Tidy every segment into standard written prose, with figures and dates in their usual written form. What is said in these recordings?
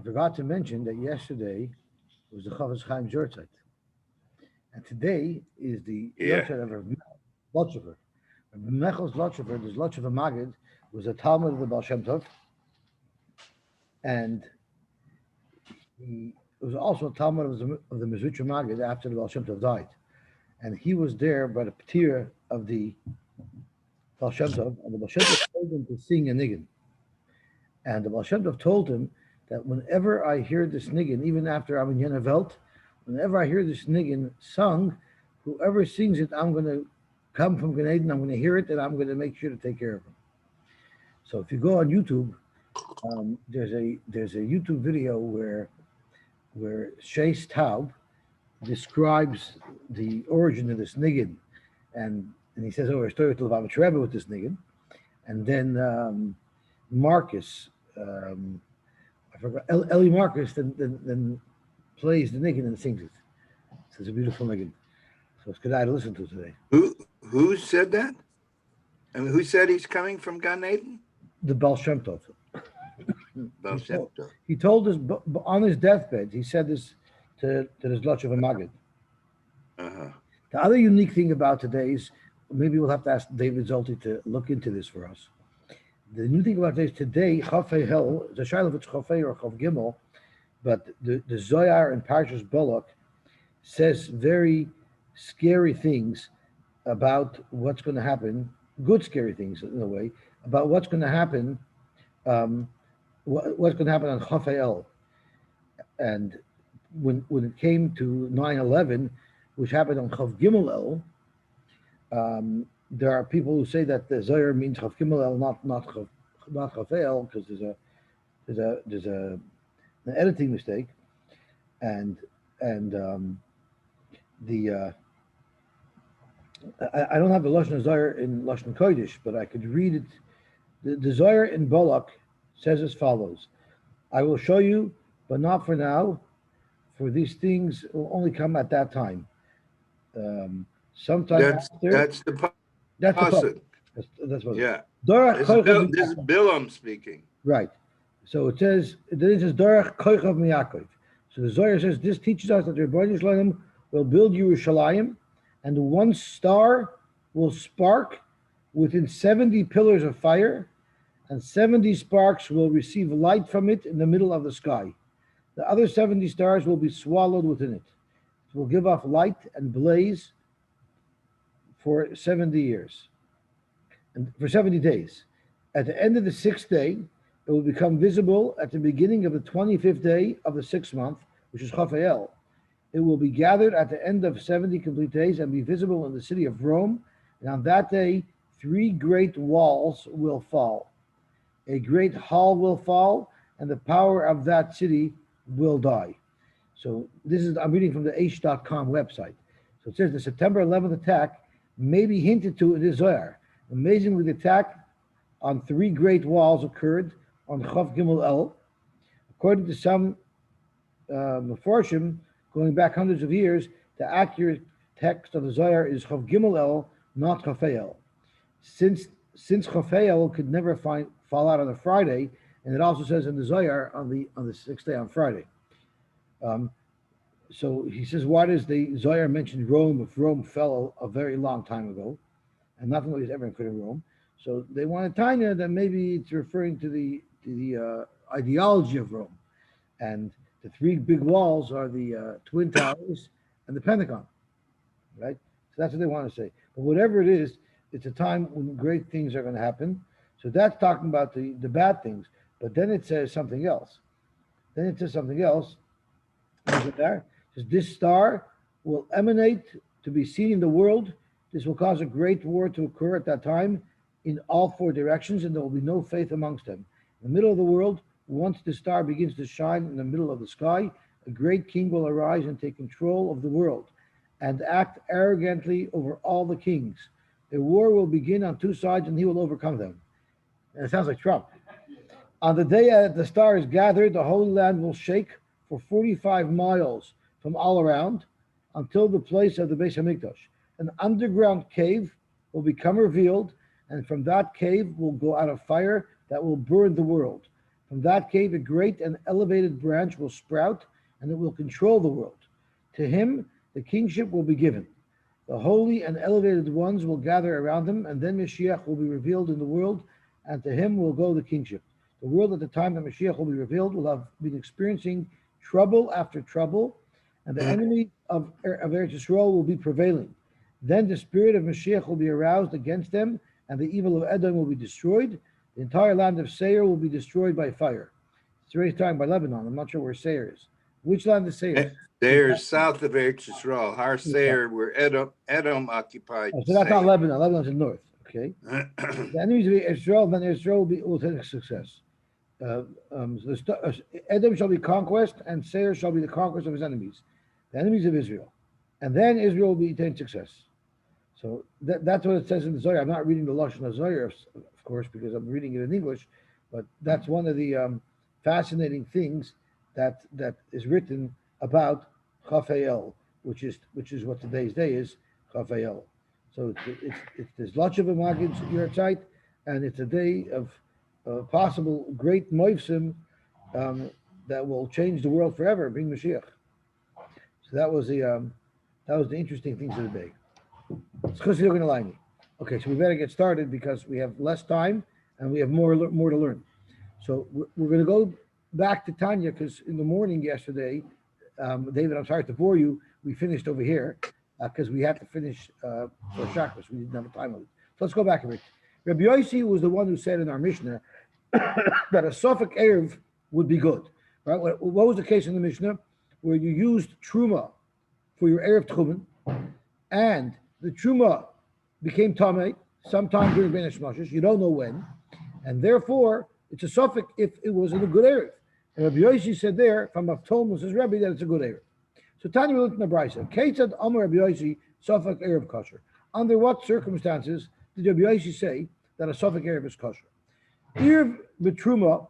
forgot to mention that yesterday was the Chofetz Chaim Yortzeit, and today is the Yeah. Yortzeit of Rav Lotchever. Rav Mechel's Lotchever, this Lotchever Magid, was a Talmud of the Baal Shem Tov, and he was also a Talmud of the Mezritcher Magid after the Baal Shem Tov died. And he was there by the Patir of the Baal Shem Tov, and the Baal Shem Tov told him to sing a niggin. And the Baal Shem Tov told him that whenever I hear this niggin, even after I'm in Yenavelt, whenever I hear this niggin sung, whoever sings it, I'm going to come from Gan Eden, I'm going to hear it, and I'm going to make sure to take care of him. So if you go on YouTube, there's a YouTube video where Shais Taub describes the origin of this niggin, and he says over a story to Lubavitch Rebbe with this niggin, and then Marcus, I forgot, Eli Marcus, then plays the niggin and sings it. So it's a beautiful niggin. So it's good to listen to today. Who said that? I mean, who said he's coming from Gan Eden? The Baal Shem Tov. Baal Shem Tov. He told us on his deathbed. He said this to this Lotchever Magid. The other unique thing about today is, maybe we'll have to ask David Zolti to look into this for us. The new thing about today, Chafei Hel, the Shaila of it's Chafei or Chav Gimel, but the Zohar in Parshas Balak says very scary things about what's going to happen, good scary things in a way, about what's going to happen, what's going to happen on Chafei El. And when it came to 9/11, which happened on Chav Gimel El, there are people who say that the Zohar means Chav Gimel El, not Chafei El, because there's an editing mistake, and I don't have the Lashon Zohar in Lashon Kodesh, but I could read it. The Zohar in Balak says as follows: I will show you, but not for now, for these things will only come at that time. Sometime after. That's the pasuk. That's what. Yeah. Dorach this is Bilam speaking. Right. So it says, this is Dorach Koichav Miyakov. So the Zohar says this teaches us that the Rebbeinu Shalom will build Yerushalayim, and one star will spark within 70 pillars of fire, and 70 sparks will receive light from it in the middle of the sky. The other 70 stars will be swallowed within it. It will give off light and blaze for 70 years, and for 70 days. At the end of the 6th day, it will become visible at the beginning of the 25th day of the 6th month, which is Chafei El. It will be gathered at the end of 70 complete days and be visible in the city of Rome. And on that day, 3 great walls will fall. A great hall will fall, and the power of that city will die. So I'm reading from the Aish.com website. So it says the September 11th attack may be hinted to in the Zohar. Amazingly, the attack on 3 great walls occurred on Chav Gimel El. According to some Mefarshim, going back hundreds of years, the accurate text of the Zohar is Chav Gimel El, not Chafei El. Since Chafei El could never fall out on a Friday, and it also says in the Zohar on the 6th day on Friday. So he says, why does the Zohar mention Rome if Rome fell a very long time ago, and nothing was ever included in Rome? So they want to tie that maybe it's referring to the ideology of Rome, and the 3 big walls are the Twin Towers and the Pentagon, right? So that's what they want to say. But whatever it is, it's a time when great things are going to happen. So that's talking about the bad things. But then it says something else. It says, this star will emanate to be seen in the world. This will cause a great war to occur at that time in all 4 directions, and there will be no faith amongst them. In the middle of the world, once the star begins to shine in the middle of the sky, a great king will arise and take control of the world and act arrogantly over all the kings. A war will begin on 2 sides, and he will overcome them. And it sounds like Trump. On the day that the star is gathered, the Holy Land will shake for 45 miles from all around until the place of the Beis HaMikdash. An underground cave will become revealed, and from that cave will go out a fire that will burn the world. From that cave, a great and elevated branch will sprout, and it will control the world. To him, the kingship will be given. The holy and elevated ones will gather around him, and then Mashiach will be revealed in the world, and to him will go the kingship. The world at the time that Mashiach will be revealed will have been experiencing trouble after trouble, and the enemy of Eretz Yisrael will be prevailing. Then the spirit of Mashiach will be aroused against them, and the evil of Edom will be destroyed. The entire land of Seir will be destroyed by fire. It's already talking by Lebanon. I'm not sure where Seir is. Which land is Seir? They're south of Eretz Yisrael. Har Seir, where Edom occupied. So that's not Lebanon. Lebanon's in north. Okay. The enemies of Israel, then Israel will take success. Edom shall be conquest, and Seir shall be the conquest of his enemies, the enemies of Israel. And then Israel will be attained success. So that's what it says in the Zohar. I'm not reading the Lashon HaZohar, of course, because I'm reading it in English, but that's one of the fascinating things that is written about Chafayel, which is what today's day is, Chafayel. So it's there's lots of Magid's Yahrzeit, and it's a day of possible great moifsim that will change the world forever, bring Mashiach. So that was the interesting things of the day. Okay, so we better get started because we have less time and we have more to learn. So we're going to go back to Tanya because in the morning yesterday, David, I'm sorry to bore you, we finished over here because we had to finish for Shabbos. We didn't have time of it. So let's go back a bit. Rabbi Yosy was the one who said in our Mishnah that a Suffolk Erev would be good. Right? What was the case in the Mishnah where you used Truma for your Erev Tchumen, and the Truma became Tameh sometime during Ben Hashmashos, you don't know when, and therefore it's a Suffolk if it was in a good Erev. And Rabbi Yosy said there, from Avtom Moses Rebbe, that it's a good Erev. So Tanya will look in the Brisa. Ketzad Amar Rabbi Yosy Suffolk Erev kosher. Under what circumstances did Rabbi Yosy say that a Suffolk Erev is kosher? Erev b'Truma,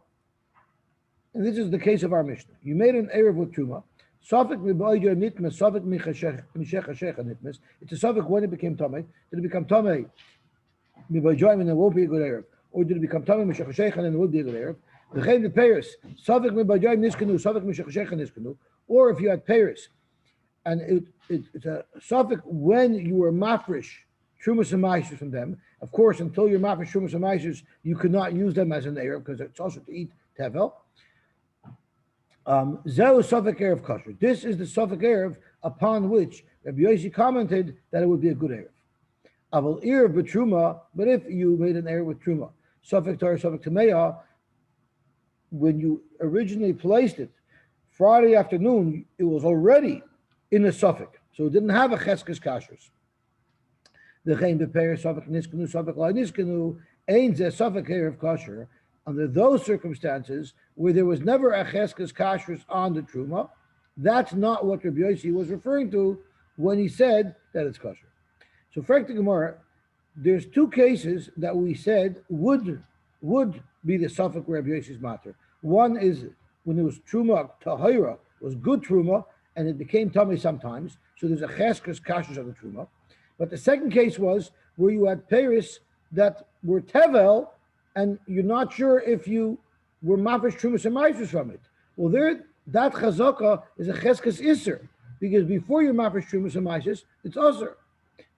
and this is the case of our Mishnah. You made an Erev with Truma. Suffolk mi'boider nitmes, Suffolk mishech nitmes. It's a Suffolk when it became Tameh. Did it become Tameh mi'boider and it won't be a good Erev? Or did it become Tameh mishech and it would be a good Erev? The Paris, Suffolk mi'boider niskanu, Suffolk mishech niskanu. Or if you had Paris, and it's a Suffolk when you were mafresh Trumas and Maishers from them. Of course, until you're mafresh Trumas and Maishers, you could not use them as an Erev because it's also to eat Tevel. Zeu Suffolk Erev kosher. This is the Suffolk Erev upon which Rabbi Yosy commented that it would be a good Erev. Aval Erev b'Truma, but if you made an Erev with Truma, Suffolk Torah, Suffolk Tameah, when you originally placed it, Friday afternoon, it was already in a Suffolk, so it didn't have a Cheskes Kashrus. The Chaim Bepeir Suffolk Niskanu, Suffolk Lai Niskanu, Ein Zeh Suffolk Erev kosher. Under those circumstances, where there was never a Cheskes Kashrus on the Truma, that's not what Rabbi Yosy was referring to when he said that it's kosher. So, frankly, Gemara, there's two cases that we said would be the Suffolk Rabbi Yosy's matter. One is when it was Truma Tahira, was good Truma, and it became Tameh sometimes, so there's a Cheskes Kashrus on the Truma. But the second case was where you had Paris that were Tevel, and you're not sure if you were mafresh Trumas and Maishers from it. Well, there, that chazaka is a cheskes iser, because before you're mafresh Trumas and Maishers, it's usher.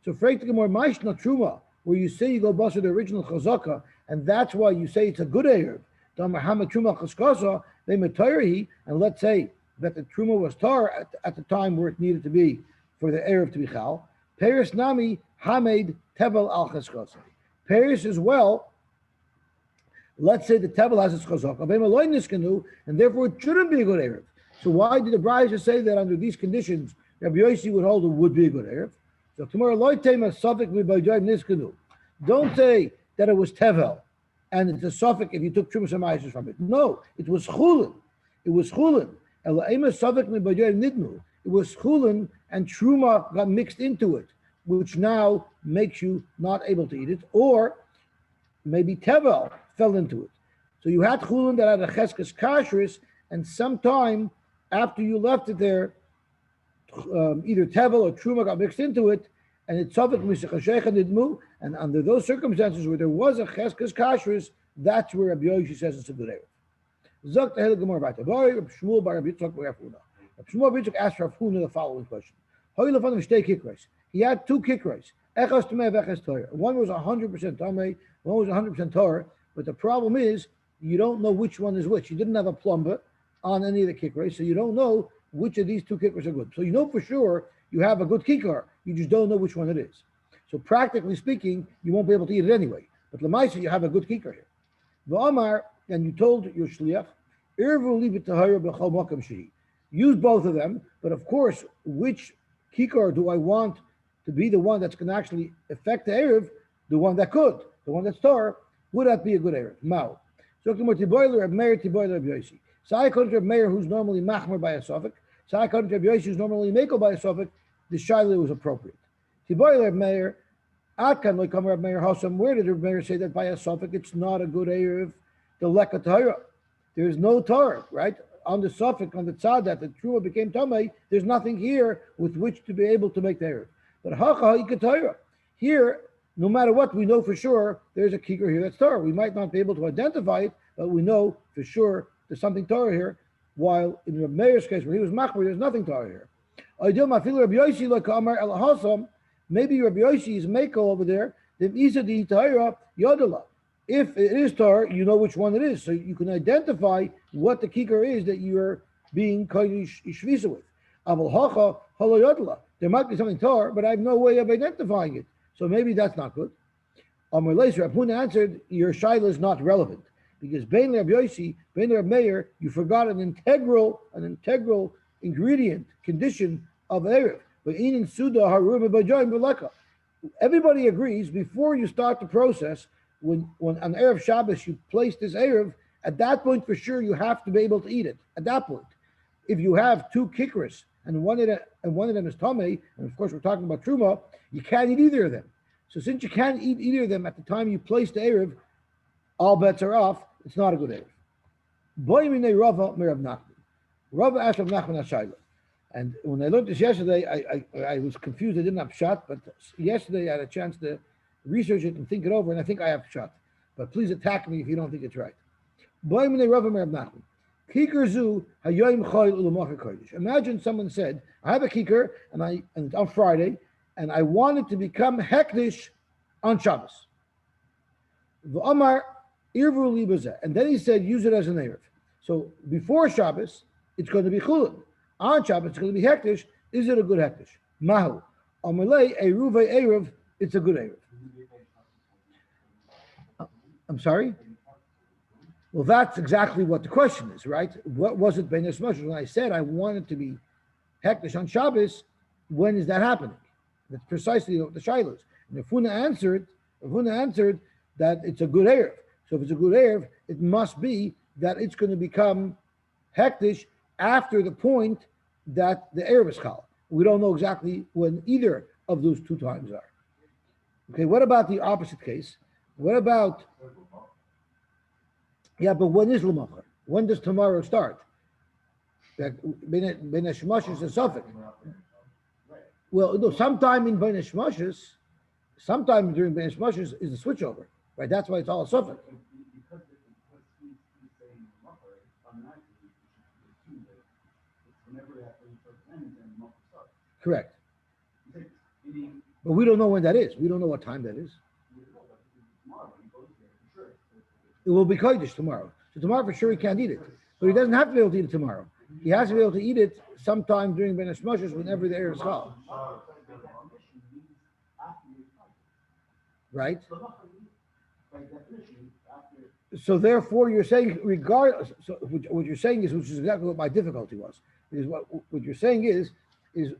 So, frankly, more Maishna Truma, where you say you go bust the original chazaka, and that's why you say it's a good Erev. And let's say that the Truma was tar at the time where it needed to be for the Erev to be chal. Paris nami hamed tevel al cheskasa. Paris as well. Let's say the Tevel has its chazak, and therefore it shouldn't be a good Erev. So why did the Brisa say that under these conditions, Rabbi Yosy would hold it would be a good Erev? So tomorrow, don't say that it was Tevel, and it's a Suffolk if you took Trumas and Maishers from it. No, it was Chulin. It was Chulin. It was Chulin, and Truma got mixed into it, which now makes you not able to eat it, or maybe Tevel fell into it. So you had Chulin that had a Cheskes Kashrus, and sometime after you left it there, either Tevel or Truma got mixed into it, and it's Suffolk Mishachashech and Idmu, and under those circumstances where there was a Cheskes Kashrus, that's where Rabbi Yosy says it's a good Erev. Zok Tehel Gemara Bata. Boy, Reb Shmuel bar Reb Yitzchak bar Rav Huna. Reb Shmuel bar Yitzchak asked Rav Huna the following question. He had two kikros. Echas Tamei v'Echas Torah. One was 100% Tamei, one was 100% Torah. But the problem is, you don't know which one is which. You didn't have a plumber on any of the kikros, so you don't know which of these two kikros are good. So you know for sure you have a good kikar. You just don't know which one it is. So practically speaking, you won't be able to eat it anyway. But Lamaisa, you have a good kikar here. V'amar, and you told your shliach, Irvu libit tahara b'chol makam shehi. Use both of them, but of course, which kikar do I want to be the one that's going to actually affect the Erev? The one that could, the one that's Torah, would that be a good Erev? Mao. So Tiboiler of Meir, Tiboiler of Yosy. So I couldn't have Meir who's normally machmer by a suffix. So I couldn't have Yosy who's normally meko by a suffix. The shaila was appropriate. Tiboiler of Meir, Atkan like Kamar of Meir Hasam. Where did the Meir say that by a suffix it's not a good Erev? The Leka Torah. There's no Torah, right? On the suffix, on the tzad that the truma became tamei, there's nothing here with which to be able to make the Erev. But hacha Torah. Here, no matter what, we know for sure there's a kikar here that's Torah. We might not be able to identify it, but we know for sure there's something Torah here. While in Reb Meir's case, where he was machmer, there's nothing Torah here. Maybe Rabbi Yossi is meko over there. If it is Torah, you know which one it is, so you can identify what the kikar is that you're being kodesh shvisa with. Aval hacha halo yodla. There might be something Torah, but I have no way of identifying it. So maybe that's not good. Amar Leis, Rav Huna answered, your shaila is not relevant. Because Bein Reb Yossi, Bein Reb Meir, you forgot an integral ingredient, condition of Erev. Everybody agrees before you start the process, when on Erev Shabbos you place this Erev, at that point for sure you have to be able to eat it. At that point. If you have two kikras and one of them is tamei, and of course we're talking about truma, you can't eat either of them. So since you can't eat either of them at the time you place the Erev, all bets are off. It's not a good Erev. Boy minei Rava merav Nachman. Rava asked Rav Nachman Ashayla. And when I learned this yesterday, I was confused. I didn't have shot, but yesterday I had a chance to research it and think it over, and I think I have shot. But please attack me if you don't think it's right. Boy minei Rava merav Nachman. Imagine someone said, I have a kikar and it's on Friday, and I want it to become hektish on Shabbos. And then he said, use it as an Erev. So before Shabbos, it's going to be chulin. On Shabbos, it's going to be hektish. Is it a good hektish? Mahu. Amalei eruve Erev, it's a good Erev. I'm sorry? Well, that's exactly what the question is, right? What was it Bein Hashmashos? When I said I wanted to be hektish on Shabbos, when is that happening? That's precisely what the shaila is. And Rav Huna answered that it's a good Erev. So if it's a good Erev, it must be that it's going to become hektish after the point that the Erev is chal. We don't know exactly when either of those two times are. Okay, what about the opposite case? What about... Yeah, but when is L'machar? When does tomorrow start? Bein Hashmashos is suffix. Well, no, sometime in Bein Hashmashos, sometime during Bein Hashmashos is the switchover, right? That's why it's all a suffix. Correct. But we don't know when that is. We don't know what time that is. It will be kodesh tomorrow. So tomorrow for sure he can't eat it. But he doesn't have to be able to eat it tomorrow. He has to be able to eat it sometime during Bein Hashmashos whenever the Erev is chal. Right? So therefore you're saying regardless, so what you're saying is, which is exactly what my difficulty was, is what you're saying is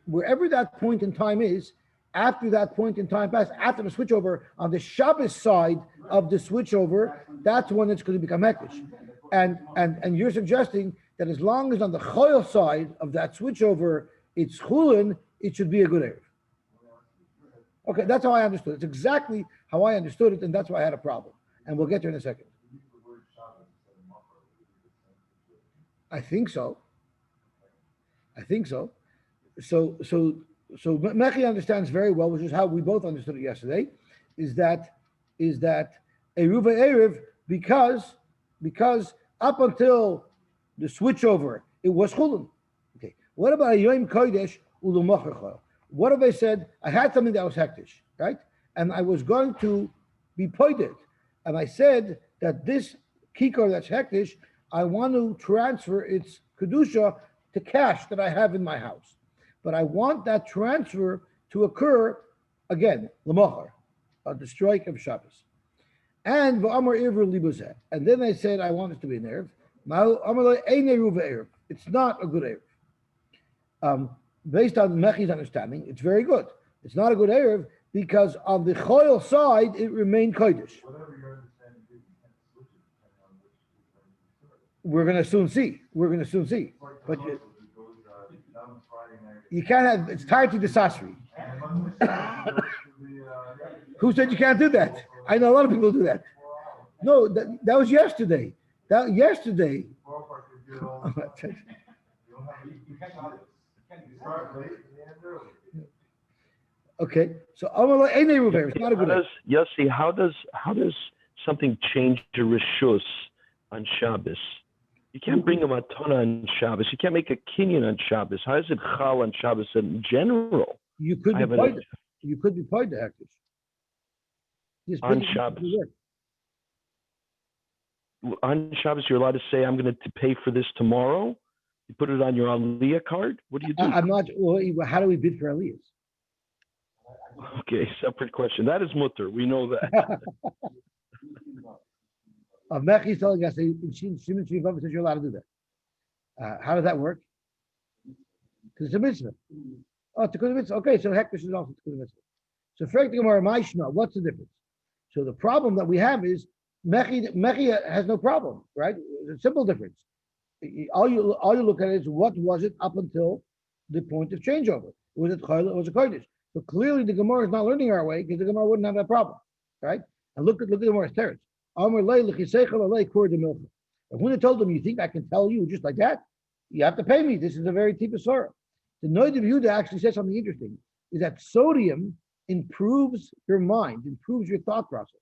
wherever that point in time is, after that point in time passed, after the switchover, on the Shabbos side of the switchover, that's when it's going to become hektish. And you're suggesting that as long as on the choil side of that switchover, it's chulin, it should be a good Erev. Okay, that's how I understood it. It's exactly how I understood it, and that's why I had a problem. And we'll get there in a second. I think so. So Mechi understands very well, which is how we both understood it yesterday, is that Eruva Erev because up until the switchover, it was chulin. Okay. What about a yom kodesh ulumocher chol? What if I said I had something that was hektish, right? And I was going to be pointed, and I said that this kikar that's hektish, I want to transfer its kedusha to cash that I have in my house, but I want that transfer to occur again, lemocher, the strike of Shabbos. And v'amar irvu libuzeh. And then they said, I want it to be an erev. It's not a good erev. Based on Mechi's understanding, it's very good. It's not a good erev because on the choil side, it remained kodesh. We're going to soon see. But you can't have, it's tied to the sasri. Who said you can't do that? I know a lot of people do that. No, that was yesterday. Yesterday. Okay, so it's not a good. Yossi, how does something change to rishus on Shabbos? You can't bring a matana on Shabbos. You can't make a kinyan on Shabbos. How is it chal on Shabbos in general? You could be paid. You could be paid the hektish. On Shabbos. On Shabbos, you're allowed to say, I'm going to pay for this tomorrow? You put it on your Aliyah card? What do you do? I'm not, well, how do we bid for Aliyahs? Okay, separate question. That is mutter. We know that. Mechi is telling us that Shimon Shivava says you're allowed to do that. How does that work? Because it's a mitzvah. Oh, it's a mitzvah. Okay, so hektish is also a mitzvah. So for Gemara Maishna, what's the difference? So the problem that we have is Mechi has no problem, right? It's a simple difference. All you look at is what was it up until the point of changeover? Was it chayla or was it kodesh? So clearly the Gemara is not learning our way because the Gemara wouldn't have that problem, right? And look at the Gemara's teretz. If when I told them, you think I can tell you just like that? You have to pay me. This is a very deep Surah. The Noid of Yehuda actually says something interesting, is that sodium improves your mind, improves your thought process.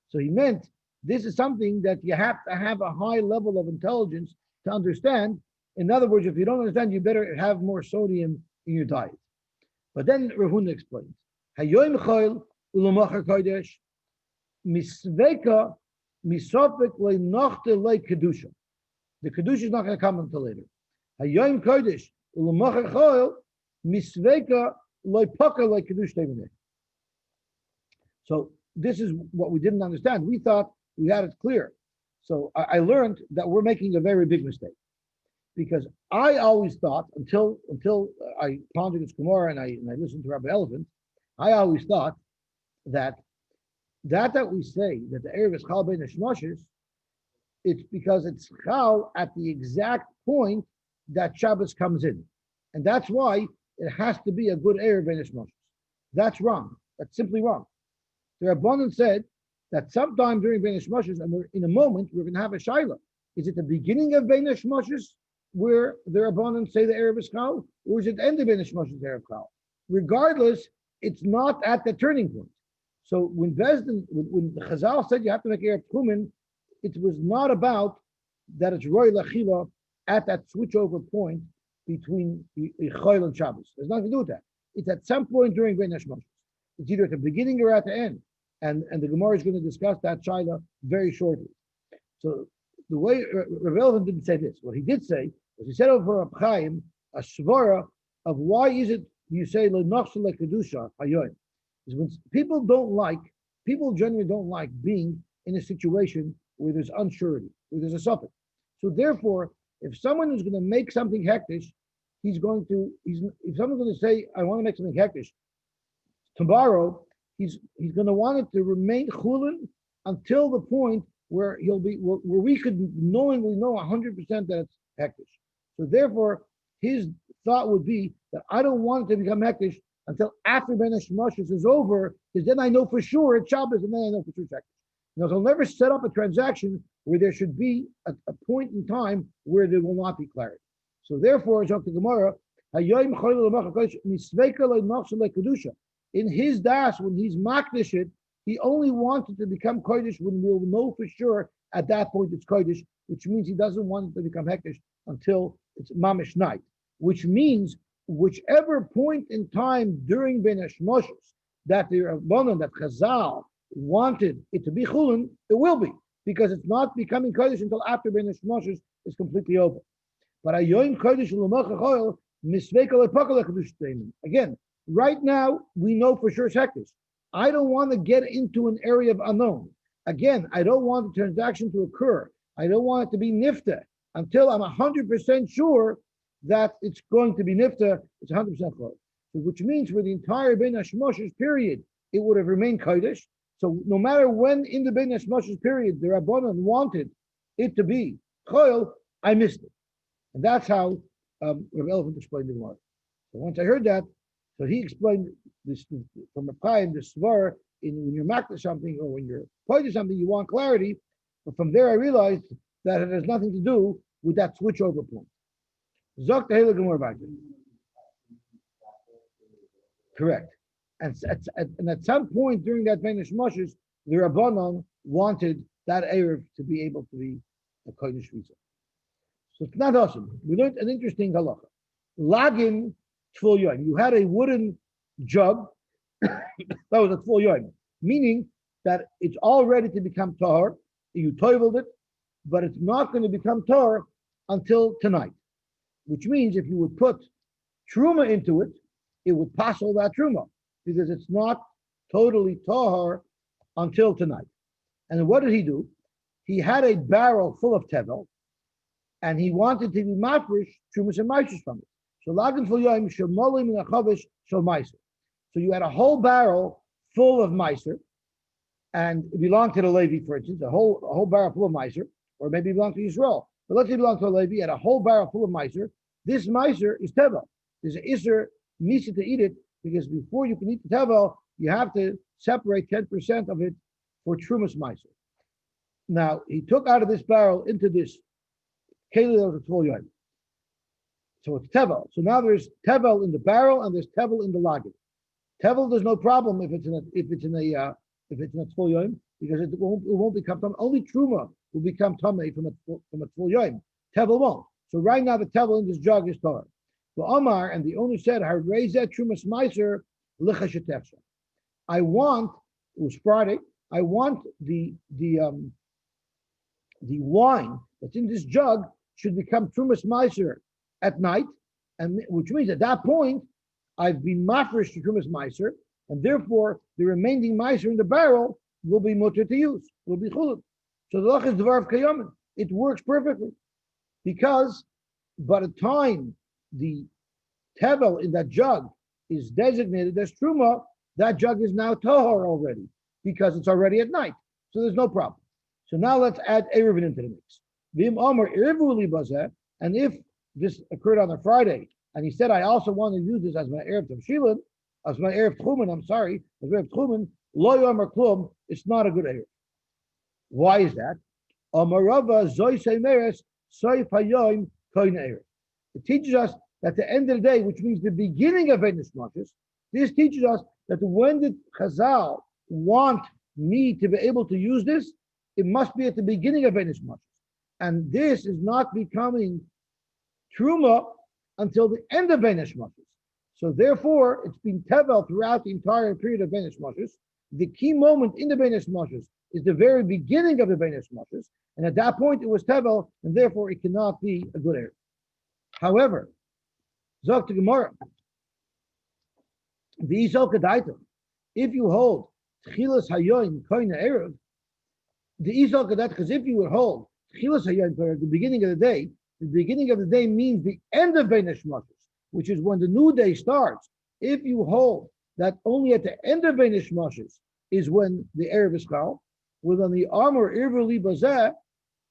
So he meant this is something that you have to have a high level of intelligence to understand. In other words, if you don't understand, you better have more sodium in your diet. But then Rahuna explains, Hayoim chayil u'lamacher kodesh misveka misofik le'nochte le'kedusha. The kedusha is not going to come until later. Hayoim kodesh u'lamacher chayil misveka le'paka le'kedusha tevineh. So this is what we didn't understand. We thought we had it clear. So I learned that we're making a very big mistake. Because I always thought, until I pondered this Gemara and I listened to Rabbi Elephant, I always thought that we say that the Erev is Chal Ben Hashmoshes, it's because it's Chal at the exact point that Shabbos comes in. And that's why it has to be a good Erev Ben Hashmoshes. That's wrong. That's simply wrong. The Rabbanan said that sometime during Ben Hashmoshes, and in a moment, we're going to have a Shaila. Is it the beginning of Ben Hashmoshes where the Rabbanan say the Erev is Chal, or is it the end of Ben Hashmoshes Erev Chal? Regardless, it's not at the turning point. So when when the Chazal said you have to make Erev Tchumen, it was not about that it's Roy Lachila at that switchover point between Chayil and Shabbos. There's nothing to do with that. It's at some point during Ben Hashmoshes. It's either at the beginning or at the end. And the Gemara is going to discuss that Shaila very shortly. So the way Rav Elvin didn't say this, what he did say was he said over Rab Chaim a svara of why is it you say le'nachshel le'kedusha hayoyim, is when people generally don't like being in a situation where there's unsurety, where there's a suffix. So therefore, if someone is going to make something hektish, if someone's going to say I want to make something hektish tomorrow, he's going to want it to remain chulin until the point where where we could knowingly know 100% that it's hektish. So therefore, his thought would be that I don't want it to become hektish until after Ben Hashmoshes is over, because then I know for sure it's Shabbos, and then I know for sure it's hektish. Now, he'll never set up a transaction where there should be a point in time where there will not be clarity. So therefore, as Dr. Gemara, in his das, when he's makdish it, he only wanted to become kodesh when we'll know for sure at that point it's kodesh, which means he doesn't want it to become hektish until it's mamish night, which means whichever point in time during Ben Hashmoshes that the Rabbanon, that Chazal wanted it to be chulin, it will be, because it's not becoming kodesh until after Ben Hashmoshes is completely over. But ayoim kodesh l'mochachoil misvekal epokal lechadush teimin. Again, right now we know for sure sectors. I don't want to get into an area of unknown. Again, I don't want the transaction to occur. I don't want it to be nifta until I'm 100% sure that it's going to be nifta. It's 100% close. Which means for the entire Ben Hashmoshes period, it would have remained kodesh. So no matter when in the Ben Hashmoshes period the Rabbanan wanted it to be choil, I missed it. And that's how Rav Elephant explained the Gemara. So once I heard that, so he explained this from a Chaim, the svar, when you're makta something or when you're pointing something, you want clarity. But from there I realized that it has nothing to do with that switch over point. Zok the Hela Gemara back. Correct. And at some point during that Ben Hashmoshes, the Rabbanon wanted that Erev to be able to be a Kodesh Visa. So it's not awesome. We learned an interesting halacha. Lagin Tful Yoim. You had a wooden jug that was a Tful Yoim, meaning that it's all ready to become tahor. You toiveled it, but it's not going to become tahor until tonight. Which means if you would put truma into it, it would passel that truma because it's not totally tahor until tonight. And what did he do? He had a barrel full of tevel, and he wanted to be mafresh trumas and maishas from it. So lagin Tful Yoim shemolim in a chavish shel meiser. So you had a whole barrel full of meiser, and it belonged to the Levi, for instance, a whole barrel full of meiser, or maybe it belonged to Yisrael. But let's say it belonged to a Levi, had a whole barrel full of meiser. This meiser is tevel. There's an iser misa to eat it, because before you can eat the tevel, you have to separate 10% of it for trumas meiser. Now, he took out of this barrel into this keli that was a Tful Yoim. So it's tevel. So now there's tevel in the barrel and there's tevel in the lagin. Tevel, there's no problem if it's in a Tful Yoim, because it won't become tamei. Only truma will become tamei from a Tful Yoim. Tevel won't. So right now the tevel in this jug is tahor. So Omar, and the owner said, "Harezet trumas meiser lichashetefsha." I want, it was Friday, I want the wine that's in this jug should become trumas meiser at night, and which means at that point I've been mafresh to trumas meiser, and therefore the remaining meiser in the barrel will be mutter to use, will be chulun. So the lach is dvar of kayamin. It works perfectly, because by the time the tevel in that jug is designated as truma, that jug is now tahor already, because it's already at night. So there's no problem. So now let's add Eruvin into the mix. Vim Omer Eruvu li bazeh, and if this occurred on a Friday, and he said, I also want to use this as my Erev Tavshilin, as my Erev Tchumen, as Erev Tchumen, lo yomer klum, it's not a good Erev. Why is that? Amarava zoy seimeres soif hayoim koin Erev. It teaches us that the end of the day, which means the beginning of Einish Moshes, this teaches us that when the Chazal want me to be able to use this, it must be at the beginning of Einish Moshes. And this is not becoming Truma until the end of Einish Moshes. So therefore, it's been tevel throughout the entire period of Einish Moshes. The key moment in the Einish Moshes is the very beginning of the Einish Moshes. And at that point, it was tevel, and therefore it cannot be a good Erev. However, Zok to Gemara, the Isol Kedaitim, if you hold Tchilas Hayoim Koina Erev, the Isol Kedaitim, because if you would hold Tchilas Hayoim Koina, the beginning of the day means the end of Einish Moshes, which is when the new day starts. If you hold that only at the end of Einish Moshes is when the Erev is Chal, well, on the armor Irvu Li Bazeh,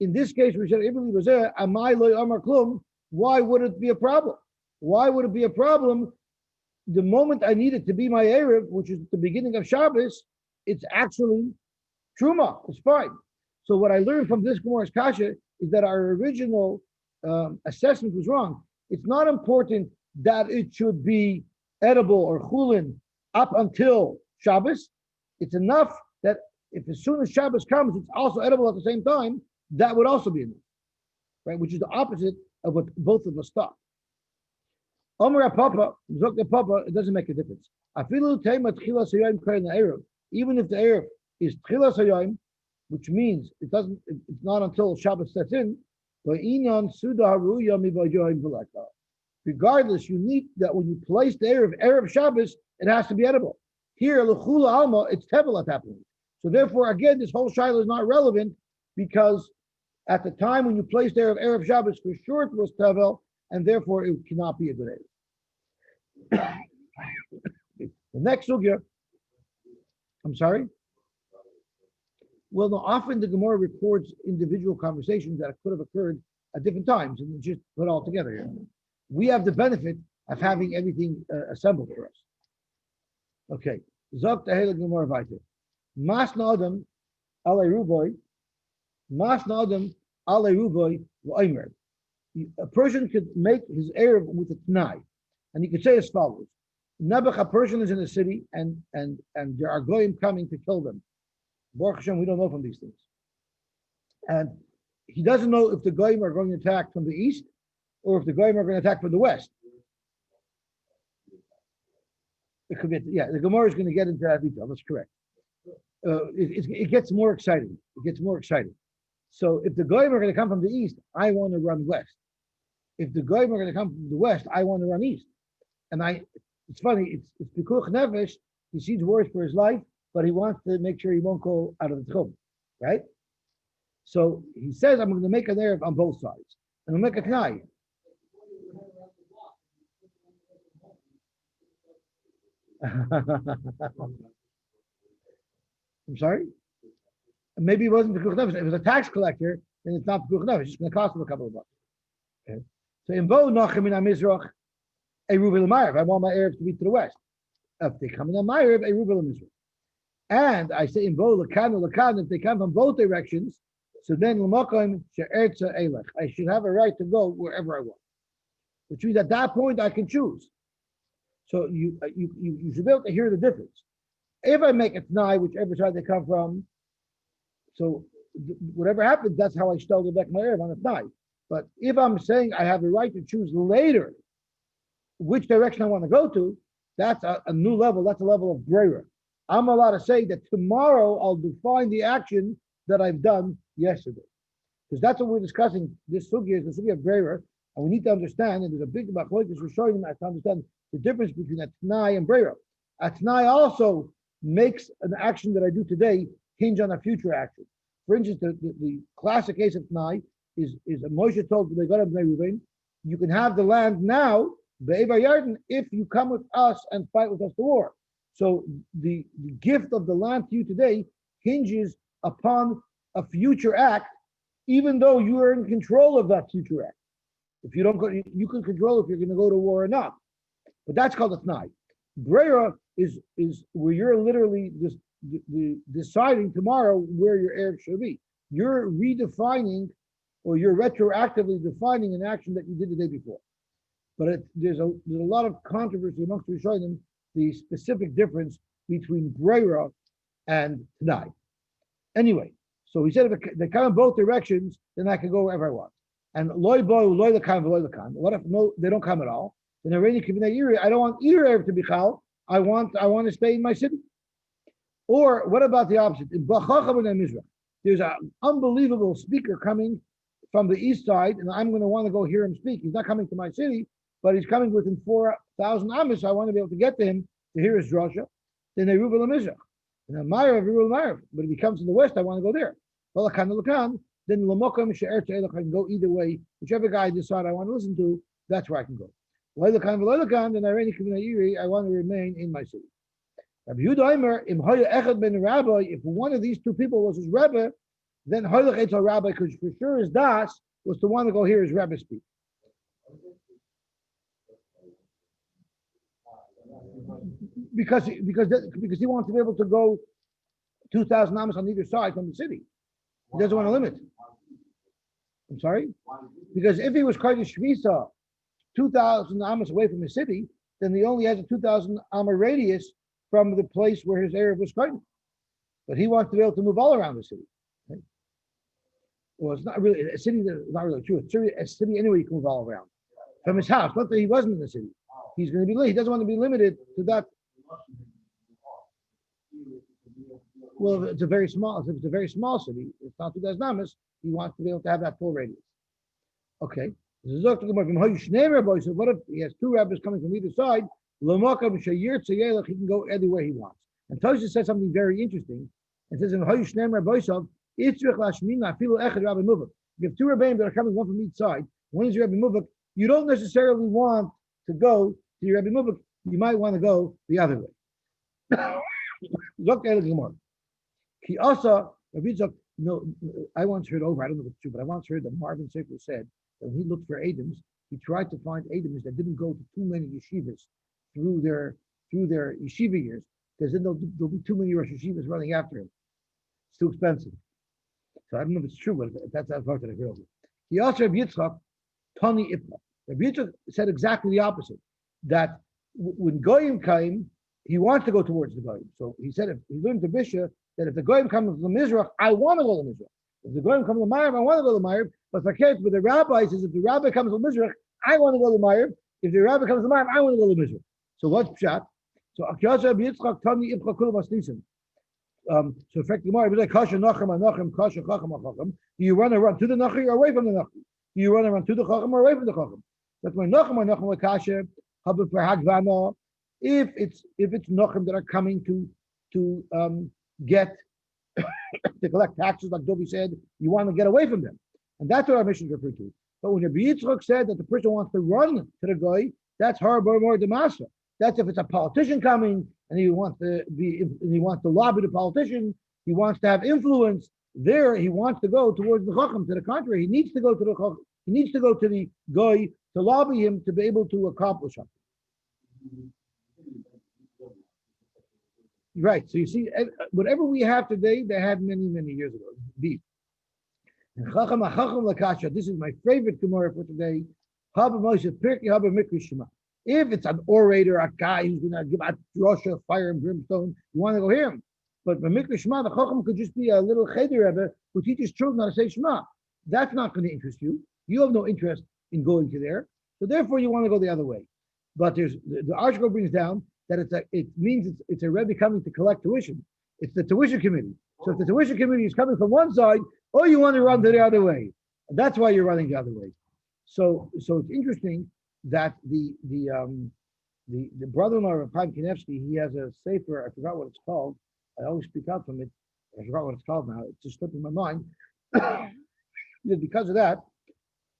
in this case we said Irvu Li Bazeh, Amai Lo Amar Klum, why would it be a problem? Why would it be a problem? The moment I need it to be my Erev, which is the beginning of Shabbos, it's actually Truma, it's fine. So what I learned from this Gemara's Kasha is that our original assessment was wrong. It's not important that it should be edible or chulin up until Shabbos. It's enough that if as soon as Shabbos comes, it's also edible at the same time, that would also be enough, right? Which is the opposite but both of us stop. Omer Papa, Zok the Papa, it doesn't make a difference. Even if the Erev is Tchilas Hayom, which means it's not until Shabbos sets in, regardless, you need that when you place the Erev Shabbos, it has to be edible. Here, L'chula Alma, it's Tevel at that point. So therefore, again, this whole Shiloh is not relevant because at the time when you placed the Erev Shabbos, for sure it was Tevel, and therefore it cannot be a good Erev. The next sugya, I'm sorry? Well, no, often the Gemara records individual conversations that could have occurred at different times and just put all together here. We have the benefit of having everything assembled for us. Okay. Zok Tahela Gemara Vayter. Masna Adam Ale Ruboy. Masna Adam Ale Ruboy V'Omer. A person could make his Erev with a T'nai. And he could say as follows. Nebuch, a person is in a city and there are goyim coming to kill them. Baruch Hashem, we don't know from these things. And he doesn't know if the goyim are going to attack from the east or if the goyim are going to attack from the west. It could be, the Gemara is going to get into that detail. That's correct. It gets more exciting. It gets more exciting. So if the goyim are going to come from the east, I want to run west. If the goyim are going to come from the west, I want to run east. And it's funny, it's Pikuch Nefesh, he sees worse for his life, but he wants to make sure he won't go out of the Tchum, right? So he says, I'm going to make an Erev on both sides. And I'll make a T'nai. I'm sorry? Maybe it wasn't Pikuch Nefesh. If it was a tax collector, then it's not Pikuch Nefesh. It's going to cost him a couple of bucks. Okay. So in Bo Nachem in Amizrach, a Rubel Ma'ariv. I want my Erev to be to the west. If they come in a Ma'ariv, a Rubel Mizrach. And I say in Bo Lakan, if they come from both directions, so then L'makom she'ertza elech. I should have a right to go wherever I want. Which means at that point I can choose. So you should be able to hear the difference. If I make a T'nai, whichever side they come from, so whatever happens, that's how I stole the back my Erev on a T'nai. But if I'm saying I have the right to choose later which direction I want to go to, that's a new level. That's a level of Breira. I'm allowed to say that tomorrow I'll define the action that I've done yesterday. Because that's what we're discussing. This sugya is the sugya of Breira. And we need to understand, and there's a big machlokes we're showing them to understand the difference between a T'nai and Breira. A T'nai also makes an action that I do today hinge on a future action. For instance, the classic case of T'nai is Moshe told the God of Eruvin, you can have the land now, if you come with us and fight with us the war. So the gift of the land to you today hinges upon a future act, even though you are in control of that future act. If you don't go, you can control if you're going to go to war or not. But that's called a T'nai. Breira is where you're literally deciding tomorrow where your Erev should be. You're redefining or you're retroactively defining an action that you did the day before. But there's a lot of controversy amongst Rishonim, the specific difference between Breira and T'nai. Anyway, so he said if they come in both directions, then I can go wherever I want. And loy bo, loy lakan, loy lakan. What if no, they don't come at all? Then I don't want either Erev to be chal. I want to stay in my city. Or what about the opposite? In there's an unbelievable speaker coming from the east side, and I'm going to want to go hear him speak. He's not coming to my city, but he's coming within 4,000 amas. So I want to be able to get to him to hear his drasha. Then they rubel mizrach, and then Ma'ariv rubel Ma'ariv. But if he comes to the west, I want to go there. Then l'mokom she'er te'elach, I can go either way. Whichever guy I decide I want to listen to, that's where I can go. Then I want to remain in my city. If one of these two people was his Rebbe, then Rabbi, because for sure his Das was to want to go hear his Rebbe speak. Because he wants to be able to go 2,000 amas on either side from the city. He doesn't want to limit. I'm sorry? Because if he was Kodesh Shmisa 2,000 amas away from the city, then he only has a 2,000 amma radius from the place where his Erev was Kodesh. But he wants to be able to move all around the city. Well, it's not really a city that's not really true. A city anyway you can move all around. From his house, let's say he wasn't in the city. He's going to be he doesn't want to be limited to that. Well, if it's a very small city, it's not 2,000 amas. He wants to be able to have that full radius. Okay. So what if he has two rabbis coming from either side? He can go anywhere he wants. And Tosha says something very interesting. It says in if you have two rabbis that are coming one from each side, one is your Rabbi Muvak, you don't necessarily want to go to your Rabbi Muvak, you might want to go the other way. Look at the He also, I once heard over, I don't know if it's true, but I once heard that Marvin Sefer said that when he looked for Adams, he tried to find Adams that didn't go to too many yeshivas through their yeshiva years, because then there'll be too many Rosh Yeshivas running after him. It's too expensive. So I don't know if it's true, but that's that part that I heard. He also Rabbi Yitzchak, Tani Ipla. Rabbi Yitzchak said exactly the opposite. That when Goyim came, he wants to go towards the Goyim. So he said, if he learned to Bishya, that if the Goyim come to the Mizrach, I want to go to the Mizrach. If the Goyim come to the Ma'ariv, I want to go to the Ma'ariv. But for kids, but the rabbi says, if the rabbi comes to the Mizrach, I want to go to the Ma'ariv. If the rabbi comes to the Ma'ariv, I want to go to the Mizrach. So what's Pshat? So Akiyasa Rabbi Yitzchak, Tani Ipla Kula Masnisim. So effectively, more like kasha nacham, kasha chacham. Do you run to the nachi or away from the nachi? Do you run to the chacham or away from the chacham? That's why nacham kasha habit for hagvana. If it's nacham that are coming to get to collect taxes, like Dovi said, you want to get away from them, and that's what our mission is referred to. But when Rabbi Yitzchak said that the person wants to run to the guy, that's harbor more demasa. That's if it's a politician coming and he wants to lobby the politician. He wants to have influence there. He wants to go towards the chacham. To the contrary, he needs to go to the chacham. He needs to go to the guy to lobby him to be able to accomplish something. Right. So you see, whatever we have today, they had many years ago. Deep. And chacham lakasha. This is my favorite Gemara for today. Haba Moshe Pirkei Haba Mikri Shema. If it's an orator, a guy who's going to give out drosha, fire and brimstone, you want to go hear him. But the Mikra Shema, the Chacham could just be a little cheder Rebbe who teaches children how to say Shema. That's not going to interest you. You have no interest in going to there. So therefore, you want to go the other way. But the article brings down that it means it's a Rebbe coming to collect tuition. It's the tuition committee. So if the tuition committee is coming from one side, you want to run to the other way. And that's why you're running the other way. So it's interesting that the brother-in-law of Chaim Kanevsky, he has a sefer, I forgot what it's called. I always speak out from it. I forgot what it's called now. It's just slipping my mind. Because of that,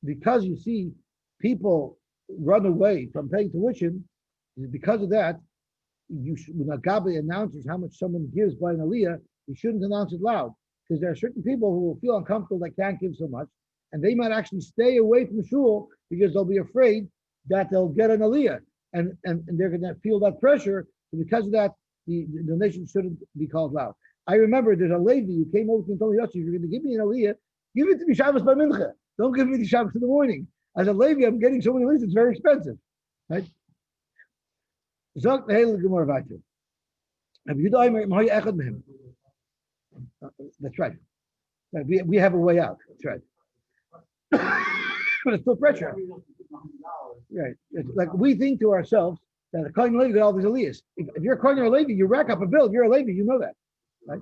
because you see people run away from paying tuition, because of that, when a Gabi announces how much someone gives by an aliyah, you shouldn't announce it loud. Because there are certain people who will feel uncomfortable that can't give so much, and they might actually stay away from shul because they'll be afraid that they'll get an aliyah, and they're going to feel that pressure. And because of that, the donation shouldn't be called loud. I remember there's a lady who came over to me and told me, Yossi, if you're going to give me an aliyah, give it to me Shabbos by Mincha. Don't give me the Shabbos in the morning. As a lady, I'm getting so many aliyahs, it's very expensive. Right? That's right. We have a way out. That's right. But it's still pressure. Right. It's like we think to ourselves that a Kohen Levi got all these aliyahs. If you're a Kohen or a Levi, you rack up a bill. If you're a Levi, you know that. Right?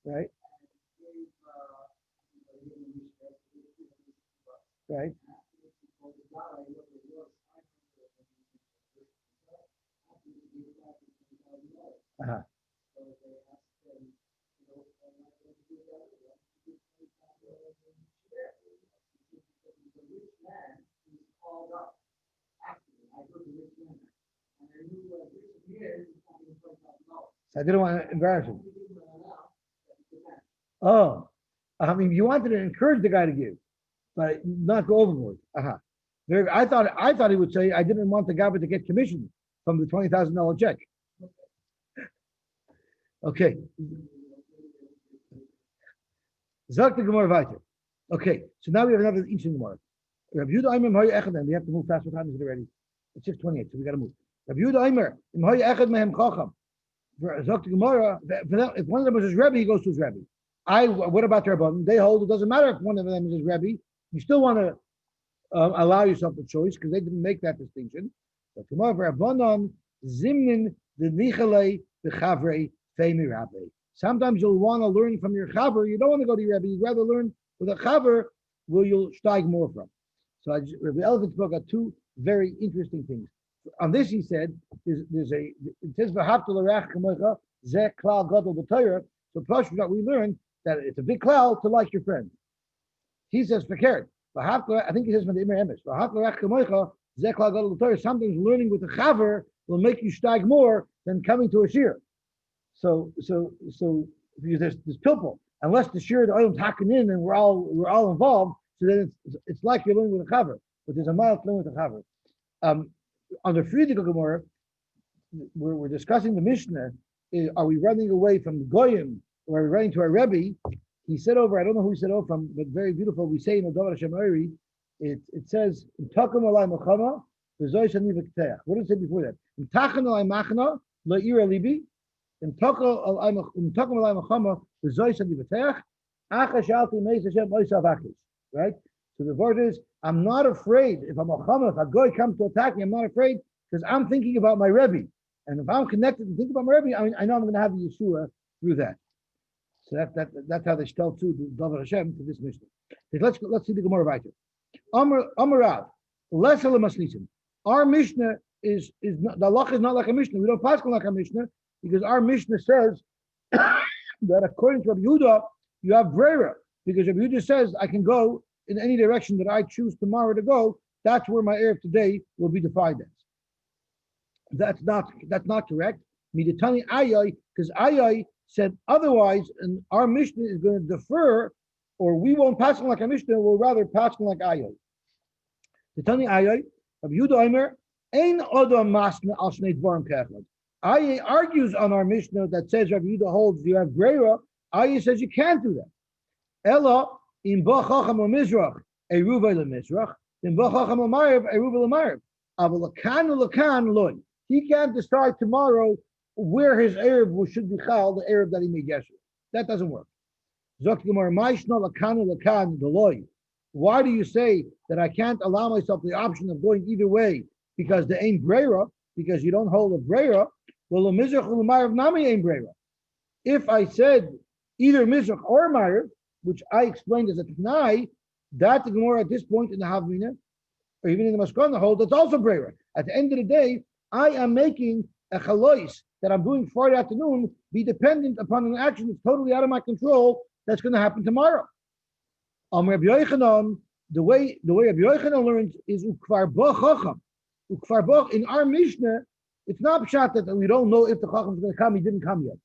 Right. Right. Uh-huh. So I didn't want to embarrass him. Oh, I mean, you wanted to encourage the guy to give, but not go overboard. I thought he would say, I didn't want the guy to get commission from the $20,000 check. Okay. Zak the Gemara weiter. Okay, so now we have another interesting Gemara. We have to move fast. What time is it already? It's 6:28, so we got to move. Rabbi Yehuda Omer, Im Hoya Echad Mehem Chacham. Zok the Gemara, if one of them is his Rebbe, he goes to his Rebbe. What about the Rabbanim? They hold it doesn't matter if one of them is his Rebbe. You still want to allow yourself the choice because they didn't make that distinction. So tomorrow for Rabbanon, Zimnin the Nichalei the Chavrei Femi Rabbi. Sometimes you'll want to learn from your Chaver. You don't want to go to your Rebbe. You'd rather learn with a Chaver where you'll steig more from. So Rabbi Elvin's book got two very interesting things. On this, he said, it says v'hafta l'reach kamocha zeh klal gadol b'Torah. So plus that we learned that it's a big cloud to like your friend. He says verkehrt. I think he says from the Imer Emes. V'hafta l'reach kamocha zeh klal gadol b'Torah. Sometimes learning with a chaver will make you steig more than coming to a shir. So because there's pilpul. Unless the shir the oil's hacking in and we're all involved, so then it's like you're learning with a chaver, but there's a mile to learn with a chaver. Under Friedrich Gemara, we're discussing the Mishnah. Are we running away from the Goyim or are we running to our Rebbe? He said over, I don't know who he said over from, but very beautiful. We say in the Davar Hashem Ori, it says, Takam alai machama, v'zoy shani v'kteach. What did it say before that? Takam alai machana, lo ira libi, Takam alai machama, v'zoy shani v'kteach, acha shalti meis Hashem oisav akish. Right? So the word is, I'm not afraid if I'm a chama, if a goy comes to attack me, I'm not afraid because I'm thinking about my Rebbe. And if I'm connected and think about my Rebbe, I know I'm going to have the Yeshua through that. So that's how they tell to the Davar Hashem to this Mishnah. Let's see the Gemara writer. Amarav, less masnisim. Our Mishnah is not, the halacha is not like a Mishnah. We don't pass like a Mishnah because our Mishnah says that according to Rabbi Yehuda, you have brera. Because Rabbi Yehuda says I can go in any direction that I choose tomorrow to go. That's where my Erev today will be defined as. That's not correct. Midatani Ayai, because Ayai said otherwise, and our Mishnah is going to defer, or we won't pass like a Mishnah, we'll rather pass like Ayai. Midatani Ayai, Rabbi Yehuda Omer, Ein Odom Masna Al Shnei Dvarim Kechad. Ayai argues on our Mishnah that says Rabbi Yehuda holds you have brera. Ayai says you can't do that. Ella in ba chacham mizrach eruva lemizrach, in ba chacham l'marav eruva l'marav. Aval lakan loy. He can't decide tomorrow where his Erev should be chal, the Erev that he made yesterday. That doesn't work. Zok Gemara ma'ishna lakan deloy. Why do you say that I can't allow myself the option of going either way because there ain't brera, because you don't hold a brera? Well, the mizrach l'marav nami ain't brera. If I said either mizrach or marav, which I explained as a t'nai, that the Gemara at this point in the Havmina, or even in the Maskana hold, that's also brera. At the end of the day, I am making a chalois that I'm doing Friday afternoon be dependent upon an action that's totally out of my control that's going to happen tomorrow. Rabbi Yochanan, the way Rabbi Yochanan learns is ukvar ba chacham. Ukvar ba, in our Mishnah, it's not pshat that we don't know if the chacham is going to come. He didn't come yet.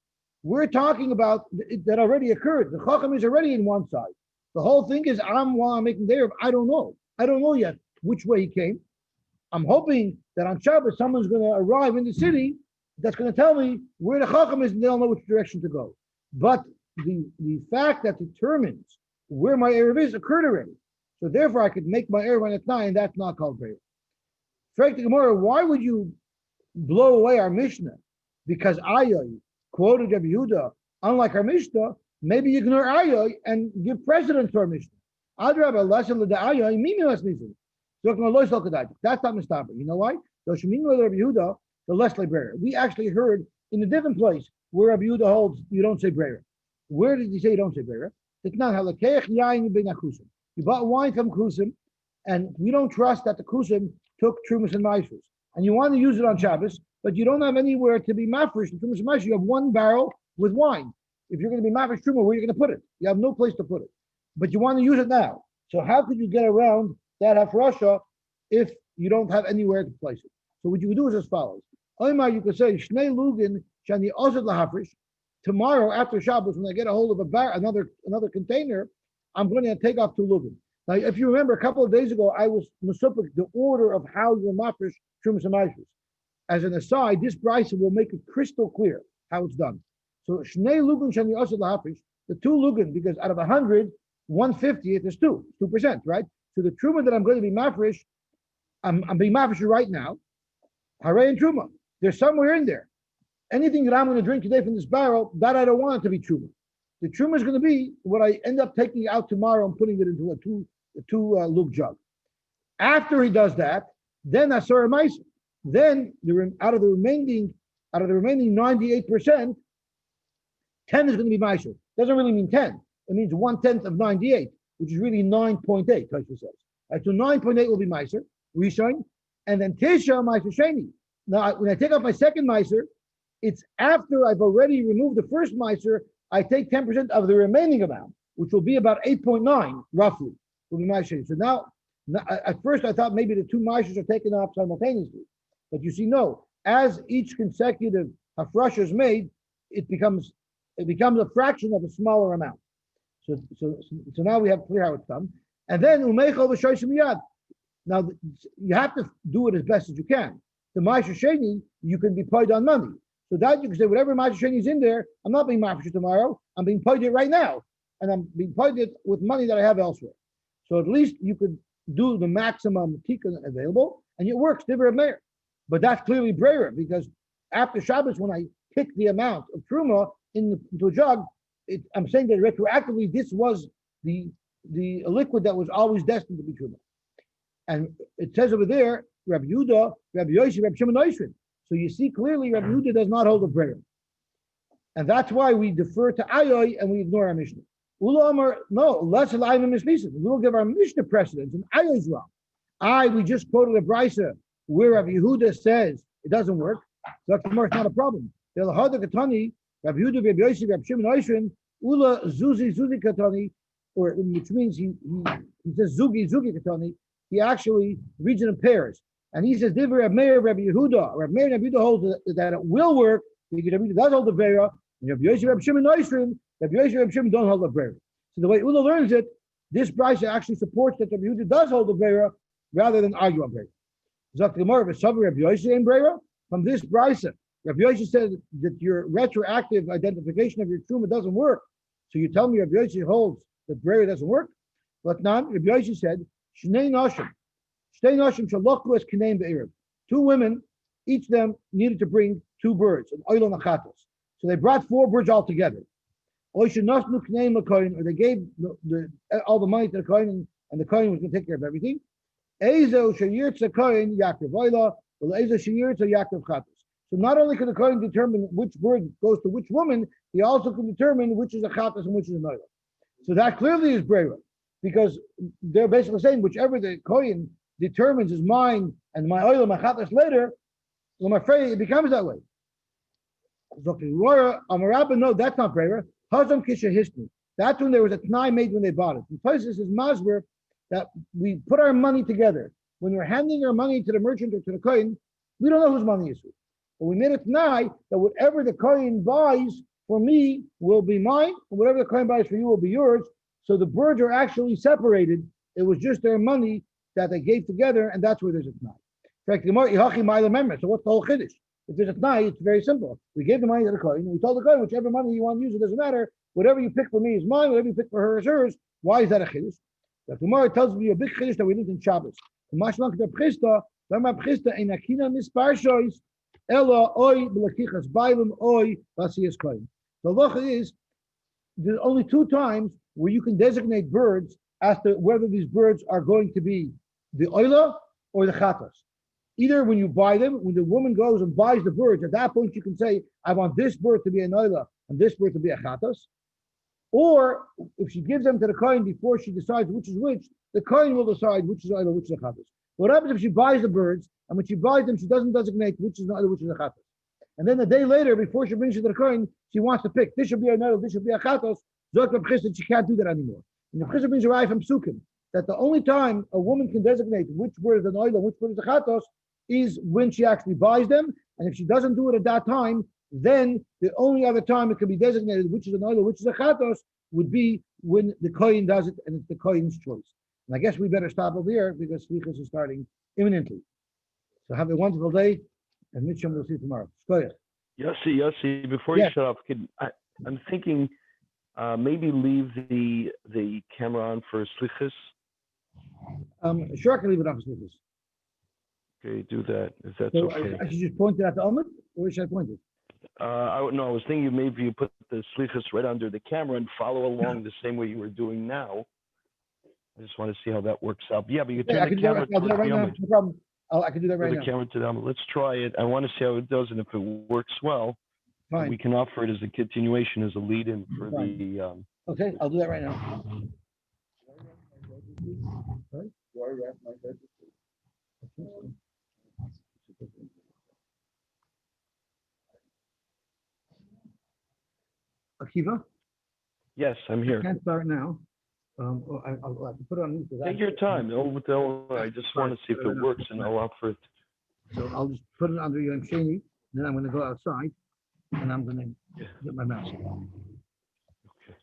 We're talking about that already occurred. The chacham is already in one side. The whole thing is, while I'm making the Erev, I don't know. I don't know yet which way he came. I'm hoping that on Shabbos, someone's going to arrive in the city that's going to tell me where the chacham is and they'll know which direction to go. But the fact that determines where my Erev is occurred already. So therefore, I could make my Erev on at 9, and that's not called prayer. Frank the Gemara, why would you blow away our Mishnah? Because Ayai quoted Rabbi Yehuda, unlike our Mishnah, maybe ignore Ayai and give precedence to our Mishnah. Adrabah, lesson of the Ayai, mimi less nisim. That's not Mustafa. You know why? The less library. We actually heard in a different place where Rabbi Yehuda holds you don't say brera. Where did he say you don't say brera? It's not halakech yain bin akusim. You bought wine from kusim, and we don't trust that the kusim took trumas and maishus. And you want to use it on Shabbos, but you don't have anywhere to be mafresh and trumas and maishus. You have one barrel with wine. If you're going to be mafresh truma, where are you going to put it? You have no place to put it. But you want to use it now. So how could you get around that hafrasha if you don't have anywhere to place it? So what you would do is as follows. Oymar, you could say, Shnei Lugin Shani Ozad Lahafrish. Tomorrow after Shabbos, when I get a hold of another container, I'm going to take off 2 Lugin. Now, if you remember, a couple of days ago, I was masupik the order of how you mafresh Trumas and Maishus. As an aside, this brisa will make it crystal clear how it's done. So Shnei Lugin Shani Ozad Lahafrish, the 2 Lugin, because out of 100, 150th is 2%, right? So the truma that I'm going to be mafresh, I'm being mafresh right now. Hare and Truma. There's somewhere in there. Anything that I'm going to drink today from this barrel, that I don't want it to be Truma. The Truma is going to be what I end up taking out tomorrow and putting it into a two lug jug. After he does that, then Asura Meiser. Then out of the remaining 98%, 10 is going to be Meiser. Doesn't really mean 10. It means 1/10 of 98, which is really 9.8, Tosha says. Right, so 9.8 will be Meiser, Rishon, and then Tisha Meiser Sheni. Now, when I take off my second Meiser, it's after I've already removed the first Meiser, I take 10% of the remaining amount, which will be about 8.9, roughly, will be Meiser. So now, at first I thought maybe the two Meisers are taken off simultaneously. But you see, no, as each consecutive hafrasha is made, it becomes a fraction of a smaller amount. So now we have clear how it's done. And then umeichol v'shoysim miyad. Now you have to do it as best as you can. The ma'aser sheni, you can be paid on money. So that you can say whatever ma'aser sheni is in there, I'm not being ma'aser tomorrow. I'm being paid it right now, and I'm being paid it with money that I have elsewhere. So at least you could do the maximum tikkun available, and it works. Divrei meir. But that's clearly brayer, because after Shabbos, when I pick the amount of truma into a jug, I'm saying that retroactively this was the liquid that was always destined to be truma. And it says over there, Rabbi Yehuda, Rabbi Yosy, Rabbi Simon Eruvin. So you see clearly Rabbi Yehuda does not hold a brayer. And that's why we defer to Ayoy and we ignore our Mishnah. Ula Amar, no, let's allow him mispeace. We will give our Mishnah precedence, and Ayoy's wrong. We just quoted a brisa where Rabbi Yehuda says it doesn't work. So it's not a problem. Rabbi Yehuda, Rabbi Yosy, Rabbi Simon Eruvin, Ula Zuzi Katani, or which means he says Zugi Katani. He actually reads it in pairs, and he says Divrei Rabbi Meir, Rabbi Yehuda. Rabbi Meir, Rabbi Yehuda holds that it will work because Rabbi Yehuda does hold the vera, and Rabbi Yosy, Rabbi Simon Eruvin, Rabbi Yosy, Rabbi Simon don't hold the vera. So the way Ula learns it, this brisa actually supports that Rabbi Yehuda does hold the vera rather than argue on vera. Zok Gemara, Rabbi Yosy and vera. From this brisa, Rabbi Yosy says that your retroactive identification of your truma doesn't work. So you tell me Rabbi Yosy holds that vera doesn't work? But now Rabbi Yosy said, Shnei Nashim shalochu es kineim be'erev. Two women, each of them needed to bring two birds, an oil and a chatos. So they brought 4 birds altogether. Or they gave all the money to the kohen, and the kohen was going to take care of everything. So not only can the kohen determine which bird goes to which woman, he also can determine which is a chatos and which is an oil. So that clearly is brera, because they're basically saying whichever the kohen determines is mine and my oil and my chatas later, I'm afraid it becomes that way. So Amarabba, no, that's not brera. Hazam kisha history. That's when there was a t'nai made when they bought it. The place is masber that we put our money together. When we're handing our money to the merchant or to the kohen, we don't know whose money is who. But we made a t'nai that whatever the kohen buys for me will be mine, and whatever the kohen buys for you will be yours. So the birds are actually separated. It was just their money that they gave together, and that's where there's a t'nai. So what's the whole chiddush? If there's a t'nai, it's very simple. We gave the money to the kohen, and we told the kohen, whichever money you want to use, it doesn't matter. Whatever you pick for me is mine, whatever you pick for her is hers. Why is that a chiddush? The Gemara tells me a big chiddush that we did in Shabbos. The lacha is, there's only 2 times where you can designate birds as to whether these birds are going to be the oila or the chatas. Either when you buy them, when the woman goes and buys the birds, at that point you can say, I want this bird to be an oila and this bird to be a chatas. Or if she gives them to the kohen before she decides which is which, the kohen will decide which is oila, which is a chatas. What happens if she buys the birds, and when she buys them, she doesn't designate which is an oila, which is a chatas. And then a day later, before she brings it to the kohen, she wants to pick, this should be an oila, this should be a chatas. She can't do that anymore. And the Chizah brings a raya from Psukim that the only time a woman can designate which word is an oil and which word is a chatos is when she actually buys them. And if she doesn't do it at that time, then the only other time it can be designated which is an oil and which is a chatos would be when the kohen does it, and it's the kohen's choice. And I guess we better stop over here because Slichos is starting imminently. So have a wonderful day, and Mitchum will see you tomorrow. Yosy, before you shut off, I'm thinking. Maybe leave the camera on for Slichos. Sure, I can leave it on for Slichos. Okay, do that if that's So okay. I should just point it at the Amud, or should I point it? I was thinking maybe you put the slichas right under the camera and follow along the same way you were doing now. I just want to see how that works out. Yeah, but you Yeah, I turn can the do that. camera I'll do that towards the right now. Amud. No problem. I can do that right Turn the now. camera to the Amud. Let's try it. I want to see how it does, and if it works well, Fine. we can offer it as a continuation, as a lead-in for Fine. the. Okay, I'll do that right now. Akiva, Yes, I'm I here. can't start now. I'll have to put it on mute. Take your time. I just want to see if it works, and I'll offer it. So I'll just put it under your sheni. Then I'm going to go outside, and I'm going to get my mouse. Okay.